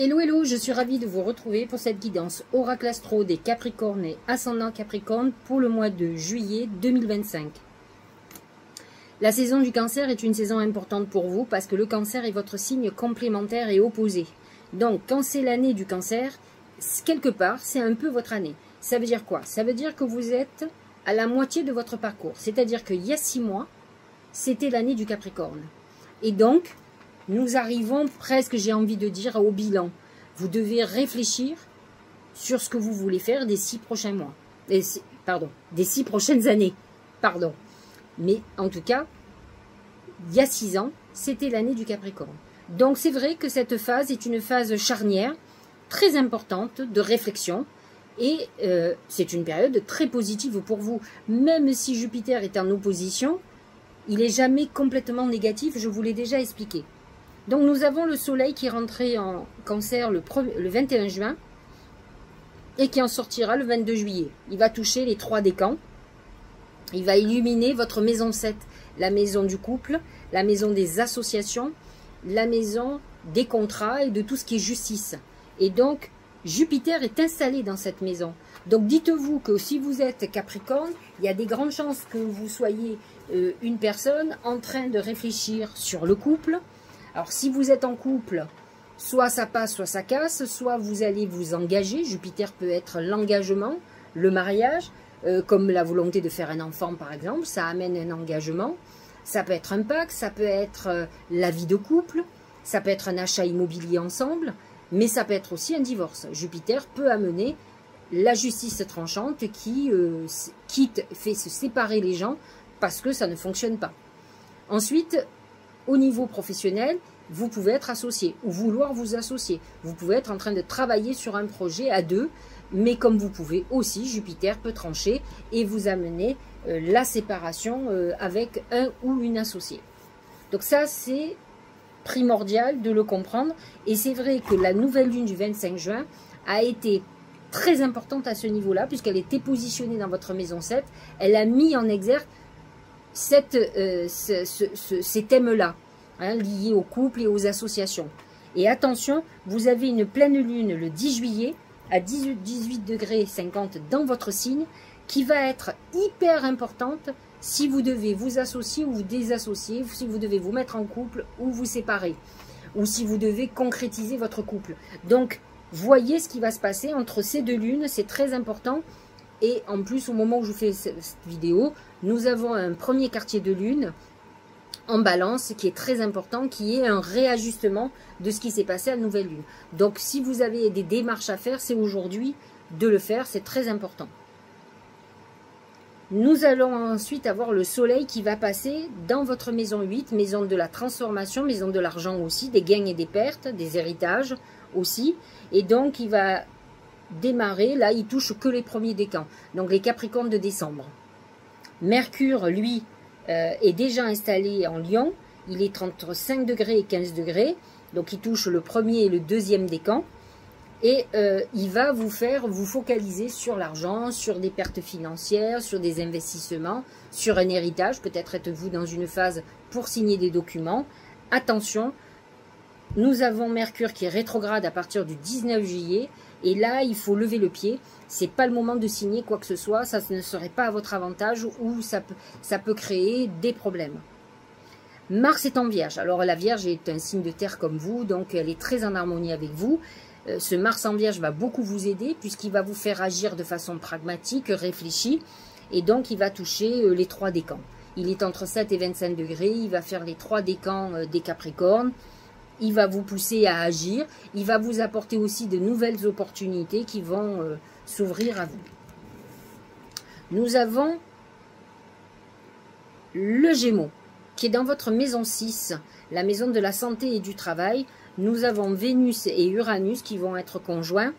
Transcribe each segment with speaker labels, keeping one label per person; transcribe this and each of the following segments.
Speaker 1: Hello, hello, je suis ravie de vous retrouver pour cette guidance Oracle Astro des Capricornes et Ascendant Capricorne pour le mois de juillet 2025. La saison du Cancer est une saison importante pour vous parce que le Cancer est votre signe complémentaire et opposé. Donc, quand c'est l'année du Cancer, quelque part, c'est un peu votre année. Ça veut dire quoi? Ça veut dire que vous êtes à la moitié de votre parcours. C'est-à-dire qu'il y a 6 mois, c'était l'année du Capricorne. Et donc, nous arrivons presque, j'ai envie de dire, au bilan. Vous devez réfléchir sur ce que vous voulez faire des 6 prochains mois. Des 6 prochaines années. Pardon. Mais en tout cas, il y a 6 ans, c'était l'année du Capricorne. Donc c'est vrai que cette phase est une phase charnière, très importante de réflexion. Et c'est une période très positive pour vous. Même si Jupiter est en opposition, il n'est jamais complètement négatif, je vous l'ai déjà expliqué. Donc nous avons le soleil qui est rentré en Cancer le 21 juin et qui en sortira le 22 juillet. Il va toucher les 3 décans. Il va illuminer votre maison 7, la maison du couple, la maison des associations, la maison des contrats et de tout ce qui est justice. Et donc Jupiter est installé dans cette maison. Donc dites-vous que si vous êtes Capricorne, il y a des grandes chances que vous soyez une personne en train de réfléchir sur le couple. Alors, si vous êtes en couple, soit ça passe, soit ça casse, soit vous allez vous engager. Jupiter peut être l'engagement, le mariage, comme la volonté de faire un enfant, par exemple. Ça amène un engagement. Ça peut être un pacte, ça peut être la vie de couple, ça peut être un achat immobilier ensemble, mais ça peut être aussi un divorce. Jupiter peut amener la justice tranchante qui fait se séparer les gens parce que ça ne fonctionne pas. Ensuite, au niveau professionnel, vous pouvez être associé ou vouloir vous associer. Vous pouvez être en train de travailler sur un projet à 2, mais comme vous pouvez aussi, Jupiter peut trancher et vous amener la séparation avec un ou une associée. Donc ça, c'est primordial de le comprendre. Et c'est vrai que la nouvelle lune du 25 juin a été très importante à ce niveau-là, puisqu'elle était positionnée dans votre maison 7. Elle a mis en exergue ces thèmes-là, hein, liés au couple et aux associations. Et attention, vous avez une pleine lune le 10 juillet à 18 degrés 50 dans votre signe, qui va être hyper importante si vous devez vous associer ou vous désassocier, si vous devez vous mettre en couple ou vous séparer, ou si vous devez concrétiser votre couple. Donc, voyez ce qui va se passer entre ces 2 lunes, c'est très important. Et en plus, au moment où je fais cette vidéo, nous avons un premier quartier de lune en balance qui est très important, qui est un réajustement de ce qui s'est passé à la nouvelle lune. Donc, si vous avez des démarches à faire, c'est aujourd'hui de le faire, c'est très important. Nous allons ensuite avoir le soleil qui va passer dans votre maison 8, maison de la transformation, maison de l'argent aussi, des gains et des pertes, des héritages aussi. Et donc, il va démarrer, là, il touche que les premiers décans, donc les Capricornes de décembre. Mercure, lui, est déjà installé en Lion, il est entre 5 degrés et 15 degrés, donc il touche le premier et le deuxième décan, et il va vous faire vous focaliser sur l'argent, sur des pertes financières, sur des investissements, sur un héritage, peut-être êtes-vous dans une phase pour signer des documents. Attention, nous avons Mercure qui est rétrograde à partir du 19 juillet, et là, il faut lever le pied. C'est pas le moment de signer quoi que ce soit. Ça ne serait pas à votre avantage ou ça peut créer des problèmes. Mars est en Vierge. Alors, la Vierge est un signe de terre comme vous, donc elle est très en harmonie avec vous. Ce Mars en Vierge va beaucoup vous aider puisqu'il va vous faire agir de façon pragmatique, réfléchie. Et donc, il va toucher les 3 décans. Il est entre 7 et 25 degrés. Il va faire les 3 décans des Capricornes. Il va vous pousser à agir. Il va vous apporter aussi de nouvelles opportunités qui vont s'ouvrir à vous. Nous avons le Gémeaux, qui est dans votre maison 6, la maison de la santé et du travail. Nous avons Vénus et Uranus qui vont être conjoints,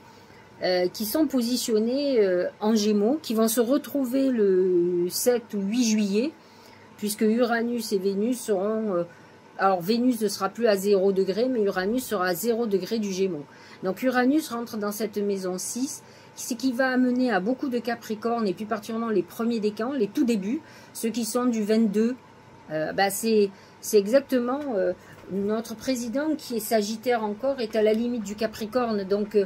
Speaker 1: qui sont positionnés en Gémeaux, qui vont se retrouver le 7 ou 8 juillet, puisque Uranus et Vénus seront... alors, Vénus ne sera plus à 0 degré, mais Uranus sera à 0 degré du Gémeaux. Donc, Uranus rentre dans cette maison 6, ce qui va amener à beaucoup de Capricornes, et plus particulièrement les premiers décans, les tout débuts, ceux qui sont du 22. C'est exactement notre président, qui est Sagittaire encore, est à la limite du Capricorne. Donc,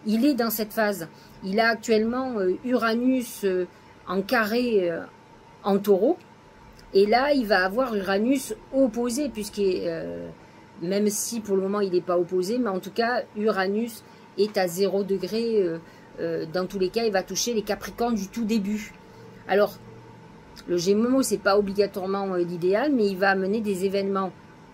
Speaker 1: il est dans cette phase. Il a actuellement Uranus en carré en Taureau. Et là, il va avoir Uranus opposé, même si pour le moment, il n'est pas opposé. Mais en tout cas, Uranus est à 0 degré. Dans tous les cas, il va toucher les Capricornes du tout début. Alors, le Gémeaux, ce n'est pas obligatoirement l'idéal, mais il va amener des événements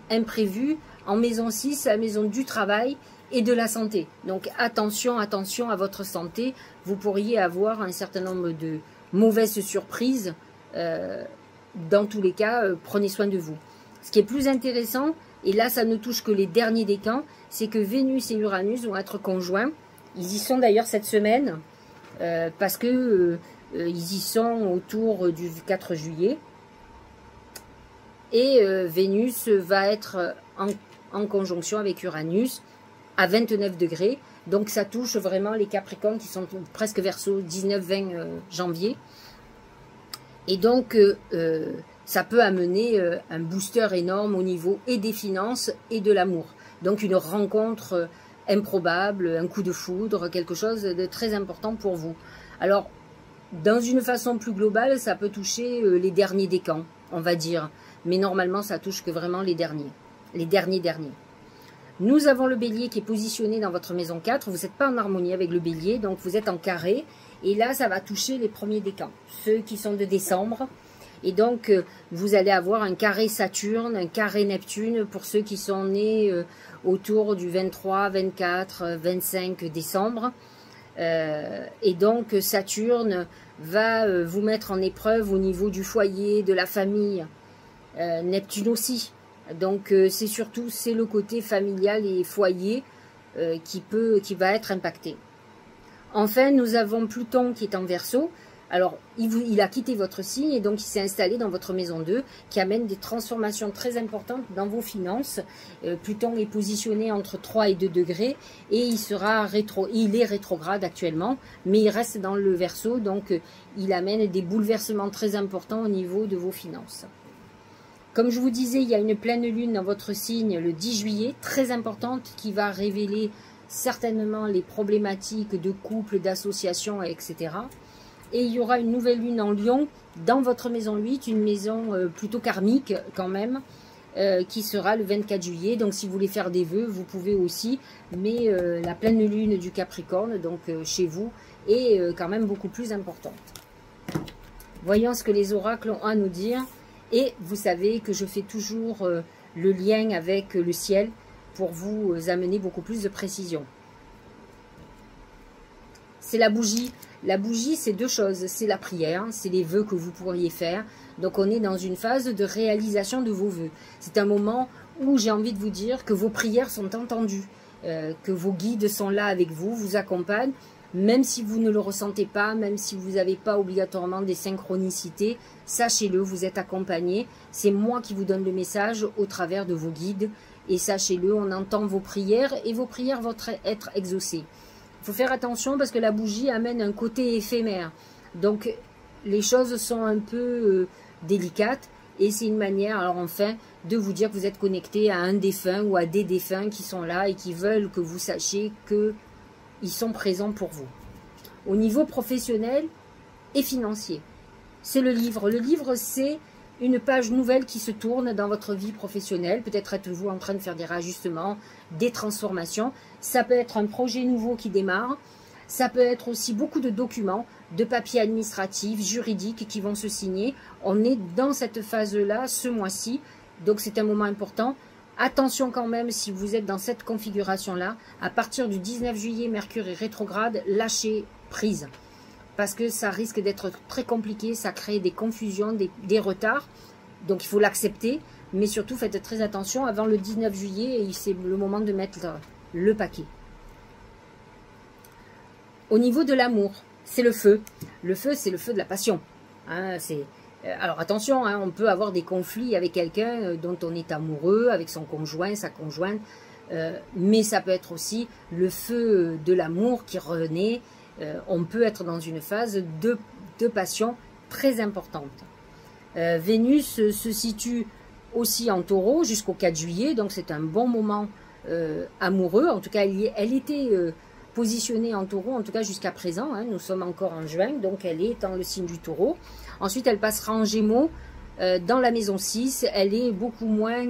Speaker 1: imprévus en maison 6, la maison du travail et de la santé. Donc attention, attention à votre santé. Vous pourriez avoir un certain nombre de mauvaises surprises. Dans tous les cas, prenez soin de vous. Ce qui est plus intéressant, et là ça ne touche que les derniers décans, c'est que Vénus et Uranus vont être conjoints. Ils y sont d'ailleurs cette semaine, parce que ils y sont autour du 4 juillet. Et Vénus va être en conjonction avec Uranus à 29 degrés. Donc ça touche vraiment les Capricornes qui sont presque Verseau, 19-20 janvier. Et donc ça peut amener un booster énorme au niveau et des finances et de l'amour. Donc une rencontre improbable, un coup de foudre, quelque chose de très important pour vous. Alors, dans une façon plus globale, ça peut toucher les derniers décans, on va dire. Mais normalement, ça touche que vraiment les derniers. Les derniers. Nous avons le bélier qui est positionné dans votre maison 4. Vous n'êtes pas en harmonie avec le bélier, donc vous êtes en carré. Et là, ça va toucher les premiers décans, ceux qui sont de décembre. Et donc, vous allez avoir un carré Saturne, un carré Neptune pour ceux qui sont nés autour du 23, 24, 25 décembre. Et donc, Saturne va vous mettre en épreuve au niveau du foyer, de la famille. Neptune aussi. Donc c'est le côté familial et foyer qui va être impacté. Enfin, nous avons Pluton qui est en Verseau. Alors, il a quitté votre signe et donc il s'est installé dans votre maison 2 qui amène des transformations très importantes dans vos finances. Pluton est positionné entre 3 et 2 degrés et il est rétrograde actuellement, mais il reste dans le Verseau, donc il amène des bouleversements très importants au niveau de vos finances. Comme je vous disais, il y a une pleine lune dans votre signe le 10 juillet, très importante, qui va révéler certainement les problématiques de couple, d'association, etc. Et il y aura une nouvelle lune en Lion dans votre maison 8, une maison plutôt karmique quand même, qui sera le 24 juillet. Donc si vous voulez faire des vœux, vous pouvez aussi, mais la pleine lune du Capricorne, donc chez vous, est quand même beaucoup plus importante. Voyons ce que les oracles ont à nous dire. Et vous savez que je fais toujours le lien avec le ciel pour vous amener beaucoup plus de précision. C'est la bougie. La bougie, c'est deux choses. C'est la prière, c'est les vœux que vous pourriez faire. Donc on est dans une phase de réalisation de vos vœux. C'est un moment où j'ai envie de vous dire que vos prières sont entendues, que vos guides sont là avec vous, vous accompagnent. Même si vous ne le ressentez pas, même si vous n'avez pas obligatoirement des synchronicités, sachez-le, vous êtes accompagné. C'est moi qui vous donne le message au travers de vos guides. Et sachez-le, on entend vos prières et vos prières vont être exaucées. Il faut faire attention parce que la bougie amène un côté éphémère. Donc, les choses sont un peu délicates. Et c'est une manière, alors enfin, de vous dire que vous êtes connecté à un défunt ou à des défunts qui sont là et qui veulent que vous sachiez que ils sont présents pour vous. Au niveau professionnel et financier, c'est le livre. Le livre, c'est une page nouvelle qui se tourne dans votre vie professionnelle. Peut-être êtes-vous en train de faire des réajustements, des transformations. Ça peut être un projet nouveau qui démarre. Ça peut être aussi beaucoup de documents, de papiers administratifs, juridiques qui vont se signer. On est dans cette phase-là ce mois-ci. Donc, c'est un moment important. Attention quand même, si vous êtes dans cette configuration-là, à partir du 19 juillet, Mercure est rétrograde, lâchez prise. Parce que ça risque d'être très compliqué, ça crée des confusions, des retards. Donc il faut l'accepter, mais surtout faites très attention avant le 19 juillet, et c'est le moment de mettre le paquet. Au niveau de l'amour, c'est le feu. Le feu, c'est le feu de la passion. Hein, alors attention, hein, on peut avoir des conflits avec quelqu'un dont on est amoureux, avec son conjoint, sa conjointe, mais ça peut être aussi le feu de l'amour qui renaît. On peut être dans une phase de passion très importante. Vénus se situe aussi en taureau jusqu'au 4 juillet, donc c'est un bon moment amoureux. En tout cas, elle était positionnée en taureau, en tout cas jusqu'à présent, hein. Nous sommes encore en juin, donc elle est dans le signe du taureau. Ensuite, elle passera en gémeaux dans la maison 6. Elle est beaucoup moins,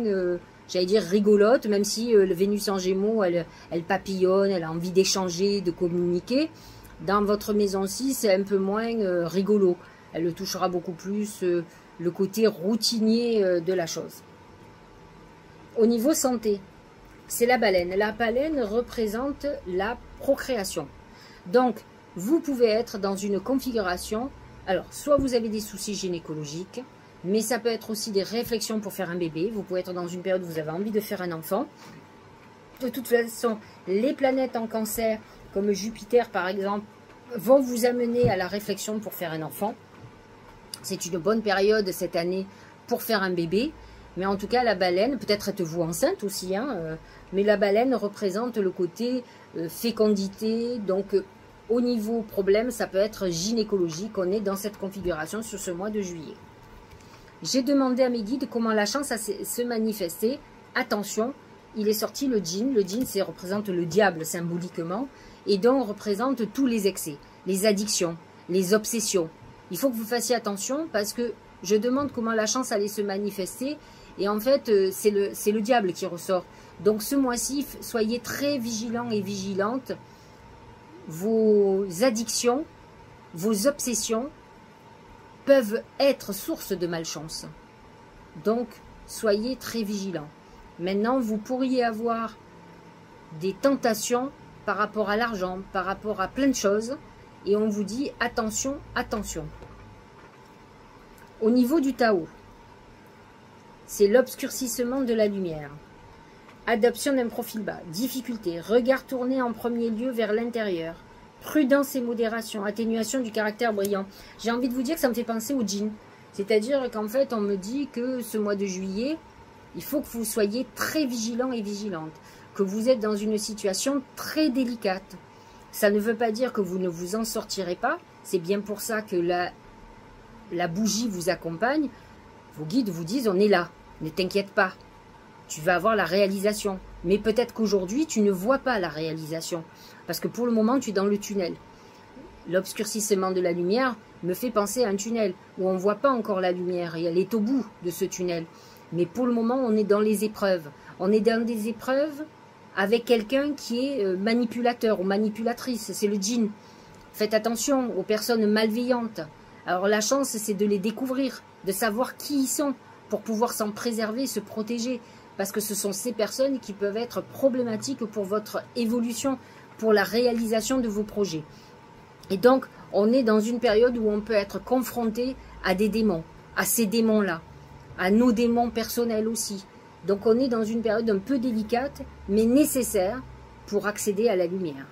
Speaker 1: j'allais dire, rigolote, même si le Vénus en gémeaux, elle papillonne, elle a envie d'échanger, de communiquer. Dans votre maison 6, c'est un peu moins rigolo. Elle le touchera beaucoup plus le côté routinier de la chose. Au niveau santé, c'est la baleine. La baleine représente la procréation. Donc, vous pouvez être dans une configuration, alors, soit vous avez des soucis gynécologiques, mais ça peut être aussi des réflexions pour faire un bébé. Vous pouvez être dans une période où vous avez envie de faire un enfant. De toute façon, les planètes en cancer, comme Jupiter par exemple, vont vous amener à la réflexion pour faire un enfant. C'est une bonne période cette année pour faire un bébé. Mais en tout cas, la baleine, peut-être êtes-vous enceinte aussi, hein, mais la baleine représente le côté fécondité. Donc, au niveau problème, ça peut être gynécologique. On est dans cette configuration sur ce mois de juillet. J'ai demandé à mes guides comment la chance a se manifester. Attention, il est sorti le djinn. Le djinn, ça représente le diable symboliquement. Et donc, représente tous les excès, les addictions, les obsessions. Il faut que vous fassiez attention parce que je demande comment la chance allait se manifester. Et en fait, c'est le diable qui ressort. Donc ce mois-ci, soyez très vigilants et vigilantes. Vos addictions, vos obsessions peuvent être source de malchance. Donc, soyez très vigilants. Maintenant, vous pourriez avoir des tentations par rapport à l'argent, par rapport à plein de choses. Et on vous dit attention, attention. Au niveau du Tao, c'est l'obscurcissement de la lumière. Adoption d'un profil bas, difficulté, regard tourné en premier lieu vers l'intérieur, prudence et modération, atténuation du caractère brillant. J'ai envie de vous dire que ça me fait penser au djinn. C'est-à-dire qu'en fait, on me dit que ce mois de juillet, il faut que vous soyez très vigilants et vigilantes, que vous êtes dans une situation très délicate. Ça ne veut pas dire que vous ne vous en sortirez pas. C'est bien pour ça que la bougie vous accompagne. Vos guides vous disent, on est là, ne t'inquiète pas. Tu vas avoir la réalisation. Mais peut-être qu'aujourd'hui, tu ne vois pas la réalisation. Parce que pour le moment, tu es dans le tunnel. L'obscurcissement de la lumière me fait penser à un tunnel où on ne voit pas encore la lumière et elle est au bout de ce tunnel. Mais pour le moment, on est dans les épreuves. On est dans des épreuves avec quelqu'un qui est manipulateur ou manipulatrice. C'est le djinn. Faites attention aux personnes malveillantes. Alors la chance, c'est de les découvrir, de savoir qui ils sont pour pouvoir s'en préserver, se protéger. Parce que ce sont ces personnes qui peuvent être problématiques pour votre évolution, pour la réalisation de vos projets. Et donc, on est dans une période où on peut être confronté à des démons, à ces démons-là, à nos démons personnels aussi. Donc, on est dans une période un peu délicate, mais nécessaire pour accéder à la lumière.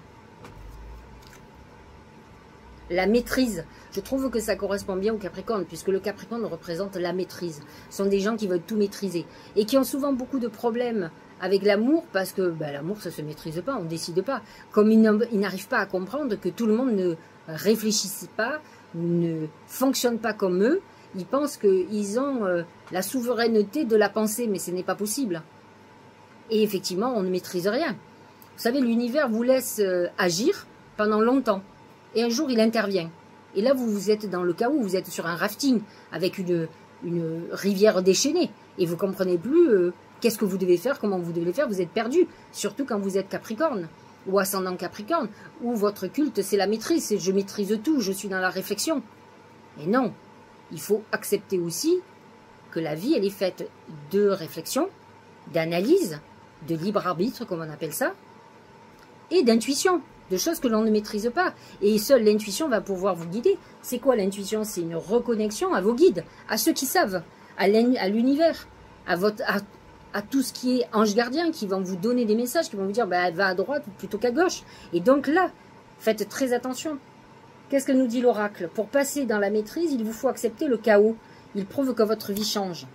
Speaker 1: La maîtrise, je trouve que ça correspond bien au Capricorne, puisque le Capricorne représente la maîtrise. Ce sont des gens qui veulent tout maîtriser et qui ont souvent beaucoup de problèmes avec l'amour, parce que l'amour, ça ne se maîtrise pas, on ne décide pas. Comme ils n'arrivent pas à comprendre que tout le monde ne réfléchisse pas, ne fonctionne pas comme eux, ils pensent qu'ils ont la souveraineté de la pensée, mais ce n'est pas possible. Et effectivement, on ne maîtrise rien. Vous savez, l'univers vous laisse agir pendant longtemps. Et un jour, il intervient. Et là, vous êtes dans le chaos, vous êtes sur un rafting avec une rivière déchaînée. Et vous ne comprenez plus qu'est-ce que vous devez faire, comment vous devez faire, vous êtes perdu. Surtout quand vous êtes Capricorne ou ascendant Capricorne, où votre culte, c'est la maîtrise. C'est je maîtrise tout, je suis dans la réflexion. Et non, il faut accepter aussi que la vie, elle est faite de réflexion, d'analyse, de libre arbitre, comme on appelle ça, et d'intuition. De choses que l'on ne maîtrise pas. Et seule l'intuition va pouvoir vous guider. C'est quoi l'intuition? C'est une reconnexion à vos guides, à ceux qui savent, à l'univers, à tout ce qui est ange gardien, qui vont vous donner des messages, qui vont vous dire va à droite plutôt qu'à gauche. Et donc là, faites très attention. Qu'est-ce que nous dit l'oracle? Pour passer dans la maîtrise, il vous faut accepter le chaos. Il prouve que votre vie change.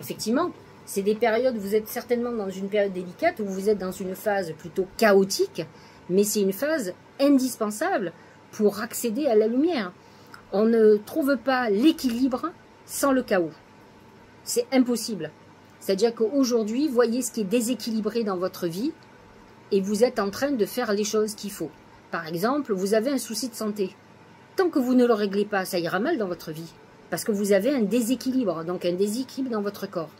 Speaker 1: Effectivement, c'est des périodes, vous êtes certainement dans une période délicate, où vous êtes dans une phase plutôt chaotique, mais c'est une phase indispensable pour accéder à la lumière. On ne trouve pas l'équilibre sans le chaos. C'est impossible. C'est-à-dire qu'aujourd'hui, voyez ce qui est déséquilibré dans votre vie et vous êtes en train de faire les choses qu'il faut. Par exemple, vous avez un souci de santé. Tant que vous ne le réglez pas, ça ira mal dans votre vie. Parce que vous avez un déséquilibre, donc un déséquilibre dans votre corps.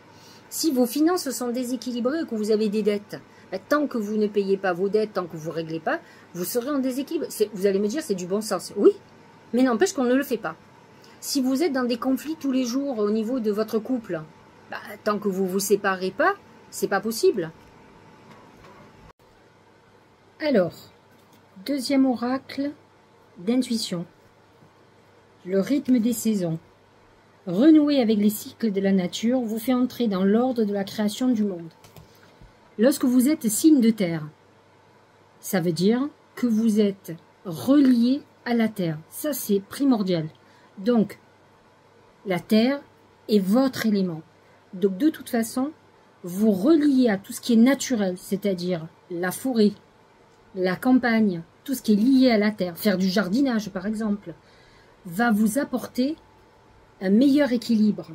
Speaker 1: Si vos finances sont déséquilibrées et que vous avez des dettes, tant que vous ne payez pas vos dettes, tant que vous ne réglez pas, vous serez en déséquilibre. Vous allez me dire, c'est du bon sens. Oui, mais n'empêche qu'on ne le fait pas. Si vous êtes dans des conflits tous les jours au niveau de votre couple, tant que vous ne vous séparez pas, c'est pas possible. Alors, deuxième oracle d'intuition. Le rythme des saisons. Renouer avec les cycles de la nature vous fait entrer dans l'ordre de la création du monde. Lorsque vous êtes signe de terre, ça veut dire que vous êtes relié à la terre. Ça, c'est primordial. Donc, la terre est votre élément. Donc, de toute façon, vous reliez à tout ce qui est naturel, c'est-à-dire la forêt, la campagne, tout ce qui est lié à la terre. Faire du jardinage, par exemple, va vous apporter un meilleur équilibre,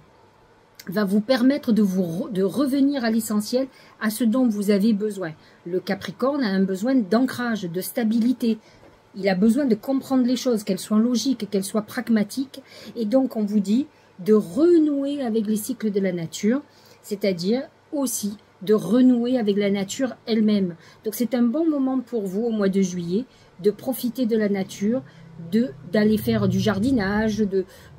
Speaker 1: va vous permettre de revenir à l'essentiel, à ce dont vous avez besoin. Le Capricorne a un besoin d'ancrage, de stabilité. Il a besoin de comprendre les choses, qu'elles soient logiques, qu'elles soient pragmatiques. Et donc, on vous dit de renouer avec les cycles de la nature, c'est-à-dire aussi de renouer avec la nature elle-même. Donc, c'est un bon moment pour vous, au mois de juillet, de profiter de la nature, d'aller faire du jardinage,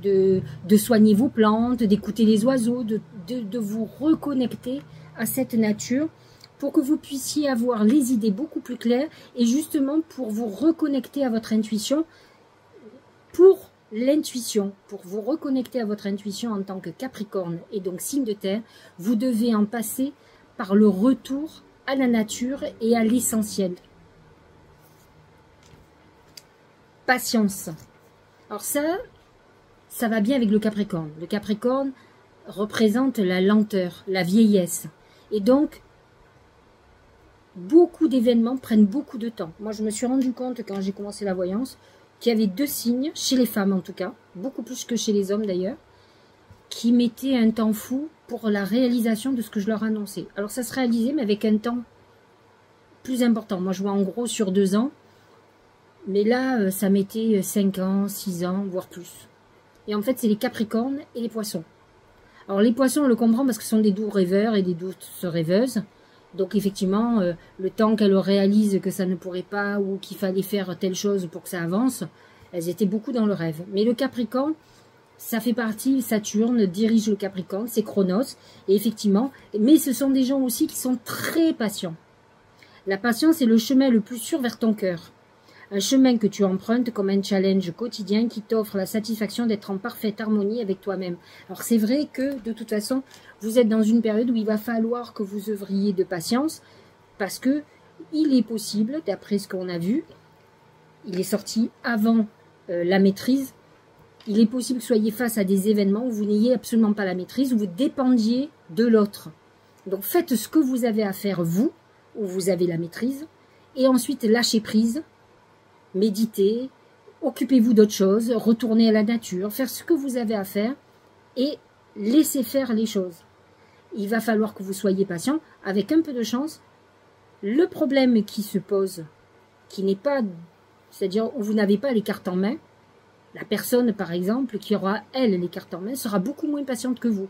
Speaker 1: de soigner vos plantes, d'écouter les oiseaux, de vous reconnecter à cette nature pour que vous puissiez avoir les idées beaucoup plus claires et justement pour vous reconnecter à votre intuition, pour vous reconnecter à votre intuition en tant que Capricorne et donc signe de terre, vous devez en passer par le retour à la nature et à l'essentiel. Patience. Alors ça va bien avec le Capricorne. Le Capricorne représente la lenteur, la vieillesse. Et donc, beaucoup d'événements prennent beaucoup de temps. Moi, je me suis rendu compte quand j'ai commencé la voyance qu'il y avait 2 signes, chez les femmes en tout cas, beaucoup plus que chez les hommes d'ailleurs, qui mettaient un temps fou pour la réalisation de ce que je leur annonçais. Alors ça se réalisait, mais avec un temps plus important. Moi, je vois en gros sur 2 ans. Mais là, ça mettait 5 ans, 6 ans, voire plus. Et en fait, c'est les Capricornes et les Poissons. Alors, les Poissons, on le comprend parce que ce sont des doux rêveurs et des douces rêveuses. Donc, effectivement, le temps qu'elles réalisent que ça ne pourrait pas ou qu'il fallait faire telle chose pour que ça avance, elles étaient beaucoup dans le rêve. Mais le Capricorne, ça fait partie, Saturne dirige le Capricorne, c'est Chronos. Et effectivement, mais ce sont des gens aussi qui sont très patients. La patience est le chemin le plus sûr vers ton cœur. Un chemin que tu empruntes comme un challenge quotidien qui t'offre la satisfaction d'être en parfaite harmonie avec toi-même. Alors c'est vrai que de toute façon, vous êtes dans une période où il va falloir que vous œuvriez de patience parce que il est possible, d'après ce qu'on a vu, il est sorti avant la maîtrise, il est possible que vous soyez face à des événements où vous n'ayez absolument pas la maîtrise, où vous dépendiez de l'autre. Donc faites ce que vous avez à faire vous, où vous avez la maîtrise, et ensuite lâchez prise. Méditez, occupez-vous d'autre chose, retournez à la nature, faire ce que vous avez à faire et laissez faire les choses. Il va falloir que vous soyez patient. Avec un peu de chance, le problème qui se pose, qui n'est pas, c'est-à-dire où vous n'avez pas les cartes en main, la personne par exemple qui aura elle les cartes en main sera beaucoup moins patiente que vous.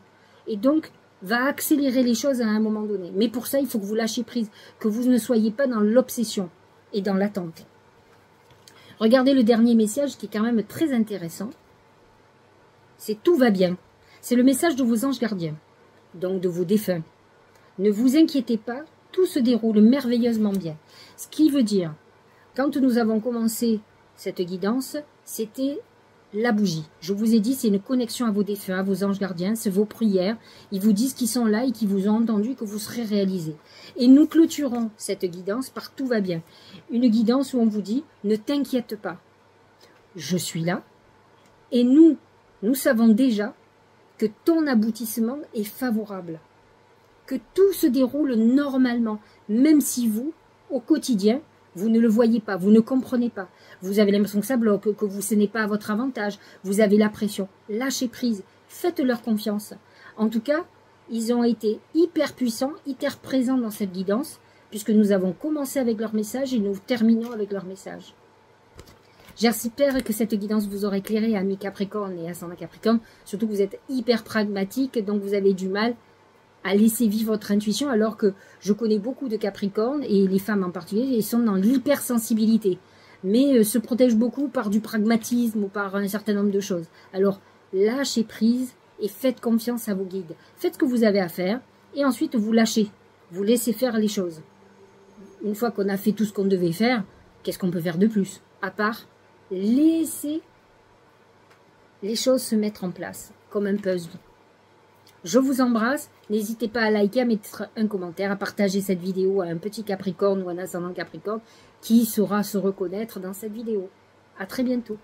Speaker 1: Et donc va accélérer les choses à un moment donné. Mais pour ça, il faut que vous lâchiez prise, que vous ne soyez pas dans l'obsession et dans l'attente. Regardez le dernier message qui est quand même très intéressant. C'est tout va bien. C'est le message de vos anges gardiens, donc de vos défunts. Ne vous inquiétez pas, tout se déroule merveilleusement bien. Ce qui veut dire, quand nous avons commencé cette guidance, c'était la bougie. Je vous ai dit, c'est une connexion à vos défunts, à vos anges gardiens, c'est vos prières. Ils vous disent qu'ils sont là et qu'ils vous ont entendu, que vous serez réalisés. Et nous clôturons cette guidance par tout va bien. Une guidance où on vous dit, ne t'inquiète pas, je suis là. Et nous savons déjà que ton aboutissement est favorable. Que tout se déroule normalement, même si vous, au quotidien, vous ne le voyez pas, vous ne comprenez pas. Vous avez l'impression que ça bloque, que ce n'est pas à votre avantage. Vous avez la pression. Lâchez prise. Faites-leur confiance. En tout cas, Ils ont été hyper puissants, hyper présents dans cette guidance, puisque nous avons commencé avec leur message et nous terminons avec leur message. J'espère que cette guidance vous aura éclairé, amis Capricorne et ascendant Capricorne, surtout que vous êtes hyper pragmatique, donc vous avez du mal à laisser vivre votre intuition, alors que je connais beaucoup de Capricornes, et les femmes en particulier, ils sont dans l'hypersensibilité, mais se protègent beaucoup par du pragmatisme ou par un certain nombre de choses. Alors, lâchez prise et faites confiance à vos guides. Faites ce que vous avez à faire, et ensuite vous lâchez, vous laissez faire les choses. Une fois qu'on a fait tout ce qu'on devait faire, qu'est-ce qu'on peut faire de plus? À part laisser les choses se mettre en place, comme un puzzle. Je vous embrasse. N'hésitez pas à liker, à mettre un commentaire, à partager cette vidéo à un petit Capricorne ou un ascendant Capricorne qui saura se reconnaître dans cette vidéo. À très bientôt.